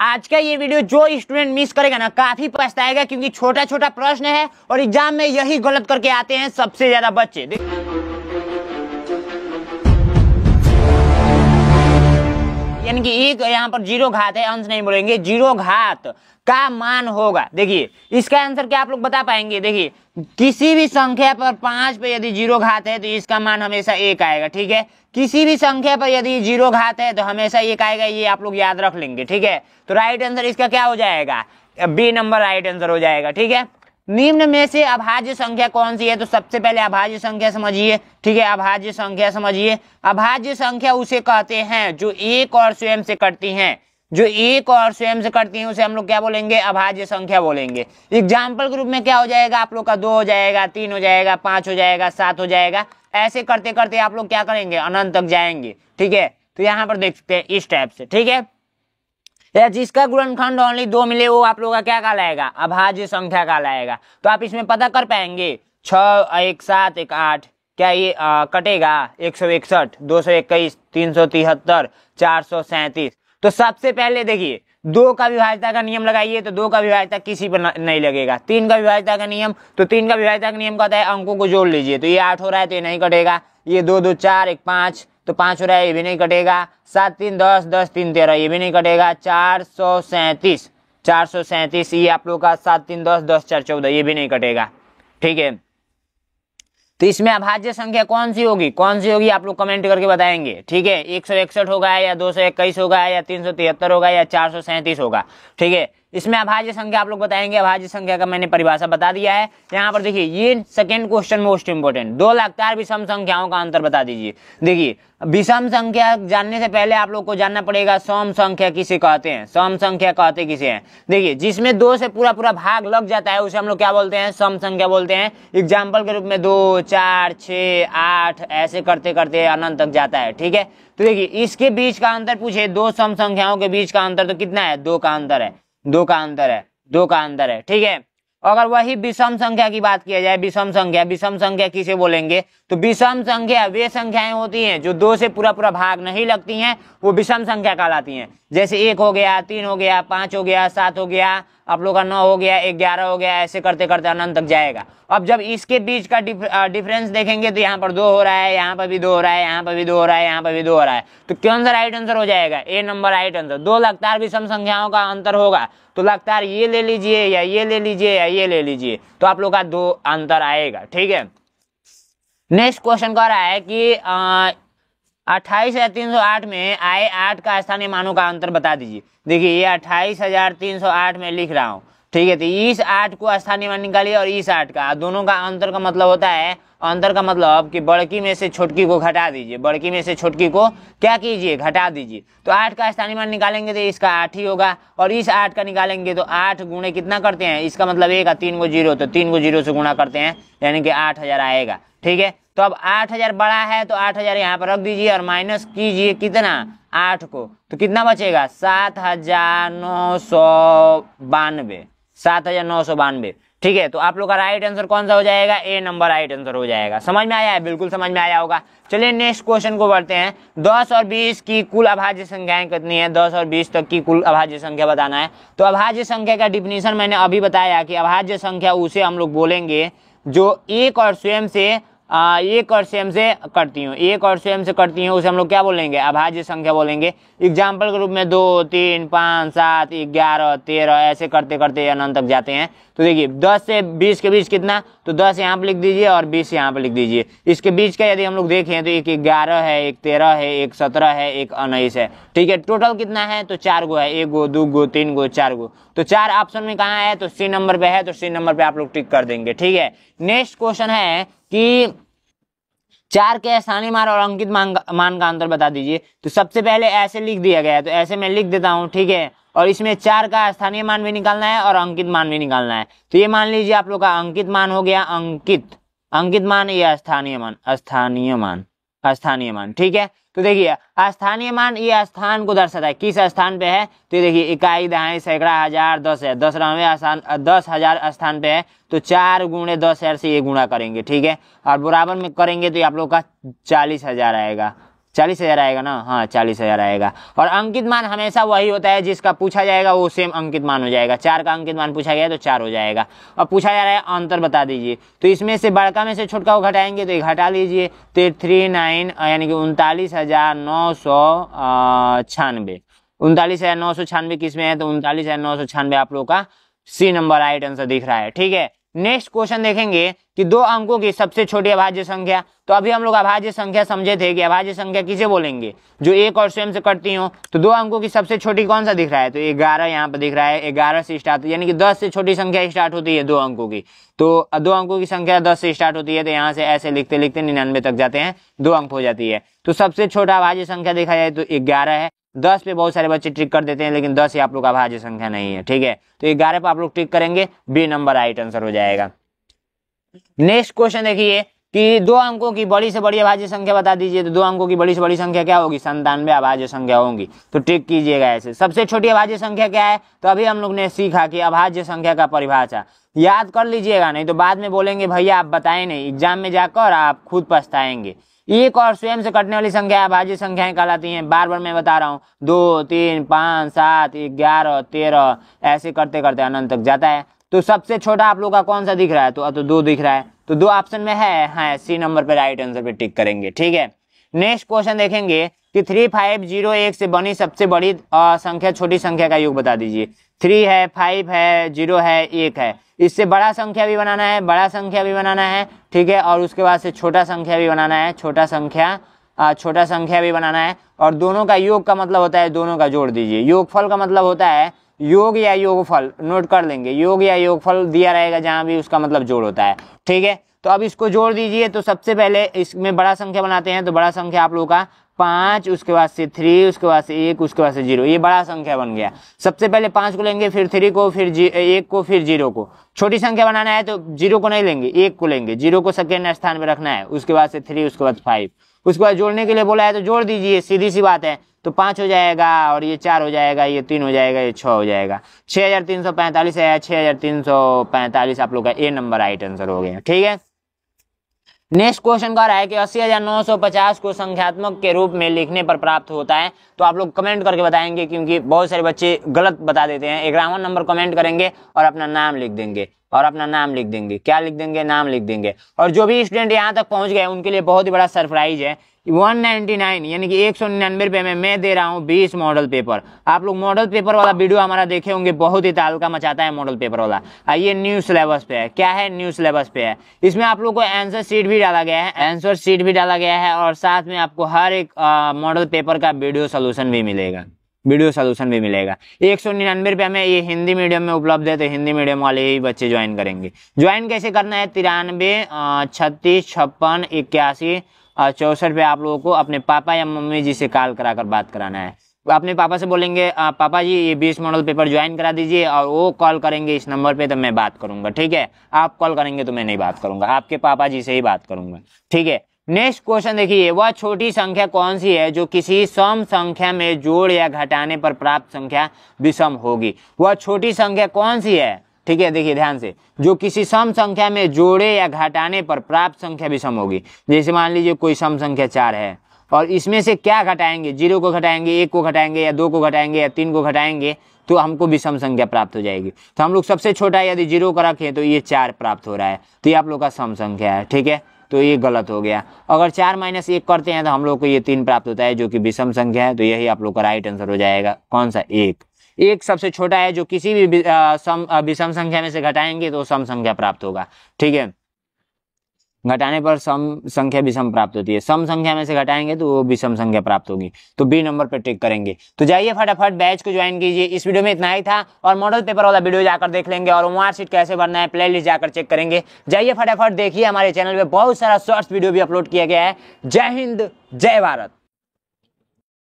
आज का ये वीडियो जो स्टूडेंट मिस करेगा ना काफी पछताएगा, क्योंकि छोटा छोटा प्रश्न है और एग्जाम में यही गलत करके आते हैं सबसे ज्यादा बच्चे। यानी कि एक यहाँ पर जीरो घात है, अंश नहीं बोलेंगे, जीरो घात का मान होगा। देखिए इसका आंसर क्या आप लोग बता पाएंगे। देखिए किसी भी संख्या पर 5 पे यदि जीरो घात है तो इसका मान हमेशा 1 आएगा। ठीक है, किसी भी संख्या पर यदि जीरो घात है तो हमेशा 1 आएगा, ये आप लोग याद रख लेंगे। ठीक है, तो राइट आंसर इसका क्या हो जाएगा, बी नंबर राइट आंसर हो जाएगा। ठीक है, निम्न में से अभाज्य संख्या कौन सी है, तो सबसे पहले अभाज्य संख्या समझिए। ठीक है, अभाज्य संख्या समझिए। अभाज्य संख्या उसे कहते हैं जो एक और स्वयं से कटती हैं, जो एक और स्वयं से कटती हैं उसे हम लोग क्या बोलेंगे, अभाज्य संख्या बोलेंगे। एग्जाम्पल के रूप में क्या हो जाएगा आप लोग का, 2 हो जाएगा, 3 हो जाएगा, 5 हो जाएगा, 7 हो जाएगा। ऐसे करते करते आप लोग क्या करेंगे, अनंत तक जाएंगे। ठीक है, तो यहाँ पर देख सकते हैं इस टाइप से। ठीक है, या जिसका गुणनखंड ओनली 2 मिले वो आप लोगों का क्या कहलाएगा, अभाज्य संख्या कहलाएगा। तो आप इसमें पता कर पाएंगे 6, 1, 7, 1, 8, क्या ये कटेगा, 161, 221, 373, 437। तो सबसे पहले देखिए 2 का विभाज्यता का नियम लगाइए, तो 2 का विभाज्यता किसी पर नहीं लगेगा। 3 का विभाज्यता का नियम, तो 3 का विभाज्यता का नियम कहता है अंकों को जोड़ लीजिए, तो ये 8 हो रहा है तो ये नहीं कटेगा। ये 2, 2, 4, 1, 5, तो 5 हो रहा है, ये भी नहीं कटेगा। 7, 3, 10, 10, 3, 13, ये भी नहीं कटेगा। 437, 437 ये आप लोग का 7, 3, 10, 10, 4, 14, ये भी नहीं कटेगा। ठीक है, तो इसमें अभाज्य संख्या कौन सी होगी, कौन सी होगी आप लोग कमेंट करके बताएंगे। ठीक है, 161 होगा या 221 होगा या 373 होगा या 437 होगा। ठीक है, इसमें अभाज्य संख्या आप लोग बताएंगे। अभाज्य संख्या का मैंने परिभाषा बता दिया है। यहाँ पर देखिए ये सेकंड क्वेश्चन मोस्ट इंपोर्टेंट, 2 लगातार विषम संख्याओं का अंतर बता दीजिए। देखिए विषम संख्या जानने से पहले आप लोग को जानना पड़ेगा सम संख्या किसे कहते हैं, सम संख्या कहते किसे हैं। देखिए जिसमें 2 से पूरा पूरा भाग लग जाता है उसे हम लोग क्या बोलते हैं, सम संख्या बोलते हैं। एग्जाम्पल के रूप में 2, 4, 6, 8 ऐसे करते करते अनंत तक जाता है। ठीक है, तो देखिए इसके बीच का अंतर पूछे, 2 सम संख्याओं के बीच का अंतर तो कितना है, 2 का अंतर है, 2 का अंतर है, 2 का अंतर है। ठीक है, अगर वही विषम संख्या की बात किया जाए, विषम संख्या, विषम संख्या किसे बोलेंगे, तो विषम संख्या वे संख्याएं होती हैं जो 2 से पूरा पूरा भाग नहीं लगती हैं, वो विषम संख्या कहलाती हैं। जैसे 1 हो गया, 3 हो गया, 5 हो गया, 7 हो गया, आप लोग का 9 हो गया, 11 हो गया, ऐसे करते करते अनंत तक जाएगा। अब जब इसके बीच का डिफरेंस देखेंगे तो यहाँ पर 2 हो रहा है, यहाँ पर भी 2 हो रहा है, यहाँ पर भी 2 हो रहा है, यहाँ पर भी 2 हो रहा है, तो कौन सा राइट आंसर हो जाएगा, ए नंबर राइट आंसर। 2 लगातार विषम संख्याओं का अंतर होगा तो लगातार ये ले लीजिए या ये ले लीजिए या ये ले लीजिए, तो आप लोग का 2 अंतर आएगा। ठीक है, नेक्स्ट क्वेश्चन कह रहा है कि 28,308 में आए 8 का स्थानीय मानों का अंतर बता दीजिए। देखिए ये 28,308 में लिख रहा हूँ। ठीक है, तो इस 8 को स्थानीय मान निकालिए और इस 8 का, दोनों का अंतर का मतलब होता है, अंतर का मतलब कि बड़की में से छोटकी को घटा दीजिए, बड़की में से छोटकी को क्या कीजिए, घटा दीजिए। तो 8 का स्थानीय मान निकालेंगे तो इसका 8 ही होगा, और इस 8 का निकालेंगे तो 8 गुणे कितना करते हैं, इसका मतलब 1 का 3 को 0, तो 3 को 0 से गुणा करते हैं, यानी कि 8000 आएगा। ठीक है, तो अब 8000 बड़ा है तो 8000 यहाँ पर रख दीजिए और माइनस कीजिए कितना, 8 को, तो कितना बचेगा, 7992, 7992। ठीक है, तो आप लोग का राइट आंसर कौन सा हो जाएगा, ए नंबर राइट आंसर हो जाएगा। समझ में आया है, बिल्कुल समझ में आया होगा। चलिए नेक्स्ट क्वेश्चन को बढ़ते हैं। 10 और 20 की कुल अभाज्य संख्याएं कितनी है, 10 और 20 तक की कुल अभाज्य संख्या बताना है। तो अभाज्य संख्या का डिफिनीशन मैंने अभी बताया कि अभाज्य संख्या उसे हम लोग बोलेंगे जो एक और स्वयं से एक और स्वयं से करती हूँ, एक और स्वयं से करती हूँ, उसे हम लोग क्या बोलेंगे, अभाज्य संख्या बोलेंगे। एग्जाम्पल के रूप में 2, 3, 5, 7, 11, 13 ऐसे करते करते अनंत तक जाते हैं। तो देखिए 10 से 20 के बीच कितना, तो 10 यहाँ पर लिख दीजिए और 20 यहाँ पर लिख दीजिए। इसके बीच का यदि हम लोग देखें तो एक 11 है, एक 13 है, एक 17 है, एक 19 है। ठीक है, टोटल कितना है, तो 4 गो है, 1 गो, 2 गो, 3 गो, 4 गो। तो 4 ऑप्शन में कहाँ है, तो सी नंबर पे है, तो सी नंबर पे आप लोग टिक कर देंगे। ठीक है, नेक्स्ट क्वेश्चन है कि 4 के स्थानीय मान और अंकित मान का अंतर बता दीजिए। तो सबसे पहले ऐसे लिख दिया गया है, तो ऐसे मैं लिख देता हूँ। ठीक है, और इसमें 4 का स्थानीय मान भी निकालना है और अंकित मान भी निकालना है। तो ये मान लीजिए आप लोग का अंकित मान हो गया, अंकित मान या स्थानीय मान, स्थानीय मान। ठीक है, तो देखिए स्थानीय मान ये स्थान को दर्शाता है, किस स्थान पे है, तो देखिए इकाई, दहाई, सैकड़ा, हजार, 10 है, 10वें स्थान, 10,000 स्थान पे है, तो 4 गुणे 10,000 से ये गुणा करेंगे। ठीक है, और बराबर में करेंगे तो आप लोग का 40,000 आएगा, 40,000 आएगा ना, हाँ 40,000 आएगा। और अंकित मान हमेशा वही होता है, जिसका पूछा जाएगा वो सेम अंकित मान हो जाएगा। 4 का अंकित मान पूछा गया तो 4 हो जाएगा। अब पूछा जा रहा है अंतर बता दीजिए, तो इसमें से बड़का में से छोटका को घटाएंगे तो ये घटा लीजिए, तो 39 यानी कि 39,996। 39,996 किस में है, तो 39,996 आप लोग का सी नंबर राइट आंसर दिख रहा है। ठीक है, नेक्स्ट क्वेश्चन देखेंगे कि 2 अंकों की सबसे छोटी अभाज्य संख्या। तो अभी हम लोग अभाज्य संख्या समझे थे कि अभाज्य संख्या किसे बोलेंगे, जो एक और स्वयं से कटती हो। तो 2 अंकों की सबसे छोटी कौन सा दिख रहा है, तो 11 यहाँ पर दिख रहा है। 11 से स्टार्ट, यानी कि 10 से छोटी संख्या स्टार्ट होती है 2 अंकों की। तो 2 अंकों की संख्या 10 से स्टार्ट होती है, तो यहाँ से ऐसे लिखते लिखते 99 तक जाते हैं, 2 अंक हो जाती है। तो सबसे छोटा अभाज्य संख्या देखा जाए तो 11 है। 10 पे बहुत सारे बच्चे ट्रिक कर देते हैं, लेकिन 10 ही आप लोग का अभाज्य संख्या नहीं है। ठीक है, तो 11 पे आप लोग ट्रिक करेंगे, बी नंबर राइट आंसर हो जाएगा। नेक्स्ट क्वेश्चन देखिए कि 2 अंकों की बड़ी से बड़ी अभाज्य संख्या बता दीजिए। तो 2 अंकों की बड़ी से बड़ी संख्या क्या होगी, 97 अभाज्य संख्या होंगी। तो ट्रिक कीजिएगा ऐसे। सबसे छोटी अभाज्य संख्या क्या है, तो अभी हम लोग ने सीखा कि अभाज्य संख्या का परिभाषा याद कर लीजिएगा, नहीं तो बाद में बोलेंगे भैया आप बताएं नहीं, एग्जाम में जाकर आप खुद पछताएंगे। एक और स्वयं से कटने वाली संख्या अभाज्य संख्याएं कहलाती हैं। बार बार मैं बता रहा हूँ, 2, 3, 5, 7, 11, 13 ऐसे करते करते अनंत तक जाता है। तो सबसे छोटा आप लोग का कौन सा दिख रहा है, तो 2 दिख रहा है। तो 2 ऑप्शन में है, सी नंबर पे राइट आंसर पे टिक करेंगे। ठीक है, नेक्स्ट क्वेश्चन देखेंगे कि 3501 से बनी सबसे बड़ी संख्या छोटी संख्या का योग बता दीजिए। 3 है, 5 है, 0 है, 1 है। इससे बड़ा संख्या भी बनाना है, बड़ा संख्या भी बनाना है। ठीक है, और उसके बाद से छोटा संख्या भी बनाना है, छोटा संख्या भी बनाना है। और दोनों का योग का मतलब होता है दोनों का जोड़ दीजिए। योगफल का मतलब होता है योग या योगफल, नोट कर लेंगे, योग या योगफल दिया रहेगा जहां भी, उसका मतलब जोड़ होता है। ठीक है, तो अब इसको जोड़ दीजिए। तो सबसे पहले इसमें बड़ा संख्या बनाते हैं, तो बड़ा संख्या आप लोगों का 5, उसके बाद से 3, उसके बाद से 1, उसके बाद से 0, ये बड़ा संख्या बन गया। सबसे पहले 5 को लेंगे, फिर 3 को, फिर 1 को, फिर 0 को। छोटी संख्या बनाना है तो 0 को नहीं लेंगे, 1 को लेंगे, 0 को सेकेंड स्थान पे रखना है, उसके बाद से 3, उसके बाद 5, उसके बाद जोड़ने के लिए बोला है तो जोड़ दीजिए, सीधी सी बात है। तो 5 हो जाएगा, और ये 4 हो जाएगा, ये 3 हो जाएगा, ये 6 हो जाएगा। 6345 है, 6345 आप लोग का ए नंबर राइट आंसर हो गया। ठीक है, नेक्स्ट क्वेश्चन कह रहा है कि 80,950 को संख्यात्मक के रूप में लिखने पर प्राप्त होता है। तो आप लोग कमेंट करके बताएंगे, क्योंकि बहुत सारे बच्चे गलत बता देते हैं। 51 नंबर कमेंट करेंगे और अपना नाम लिख देंगे, क्या लिख देंगे, नाम लिख देंगे। और जो भी स्टूडेंट यहाँ तक पहुंच गए उनके लिए बहुत ही बड़ा सरप्राइज है। 199 यानी कि 199 रुपये में मैं दे रहा हूँ 20 मॉडल पेपर। आप लोग मॉडल पेपर वाला वीडियो हमारा देखे होंगे, बहुत ही ताल्का मचाता है मॉडल पेपर वाला। ये न्यू सिलेबस पे है। क्या है, न्यू सिलेबस पे है। इसमें आप लोग को आंसर शीट भी डाला गया है, और साथ में आपको हर एक मॉडल पेपर का वीडियो सोल्यूशन भी मिलेगा। 199 रुपये में ये हिंदी मीडियम में उपलब्ध है, तो हिंदी मीडियम वाले ही बच्चे ज्वाइन करेंगे। ज्वाइन कैसे करना है, 93 36 56 81 64 पे आप लोगों को अपने पापा या मम्मी जी से कॉल कराकर बात कराना है। अपने पापा से बोलेंगे पापा जी ये 20 मॉडल पेपर ज्वाइन करा दीजिए, और वो कॉल करेंगे इस नंबर पे तो मैं बात करूंगा। ठीक है, आप कॉल करेंगे तो मैं नहीं बात करूंगा, आपके पापा जी से ही बात करूंगा। ठीक है, नेक्स्ट क्वेश्चन देखिए, वह छोटी संख्या कौन सी है जो किसी सम संख्या में जोड़ या घटाने पर प्राप्त संख्या विषम होगी। वह छोटी संख्या कौन सी है, ठीक है, देखिए ध्यान से, जो किसी सम संख्या में जोड़े या घटाने पर प्राप्त संख्या विषम होगी। जैसे मान लीजिए कोई सम संख्या 4 है, और इसमें से क्या घटाएंगे, 0 को घटाएंगे, 1 को घटाएंगे, या 2 को घटाएंगे, या 3 को घटाएंगे, तो हमको विषम संख्या प्राप्त हो जाएगी। तो हम लोग सबसे छोटा यदि 0 का रखें तो ये 4 प्राप्त हो रहा है, तो ये आप लोग का सम संख्या है। ठीक है, तो ये गलत हो गया। अगर 4 - 1 करते हैं तो हम लोग को ये 3 प्राप्त होता है, जो कि विषम संख्या है। तो यही आप लोग का राइट आंसर हो जाएगा। कौन सा, 1 सबसे छोटा है, जो किसी भी विषम संख्या में से घटाएंगे तो सम संख्या प्राप्त होगा। ठीक है, घटाने पर सम संख्या विषम प्राप्त होती है, सम संख्या में से घटाएंगे तो वो विषम संख्या प्राप्त होगी। तो बी नंबर पे टिक करेंगे। तो जाइए फटाफट बैच को ज्वाइन कीजिए। इस वीडियो में इतना ही था, और मॉडल पेपर वाला वीडियो जाकर देख लेंगे, और मार्कशीट कैसे भरना है प्लेलिस्ट जाकर चेक करेंगे। जाइए फटाफट देखिए, हमारे चैनल पे बहुत सारा शॉर्ट्स वीडियो भी अपलोड किया गया है। जय हिंद, जय भारत।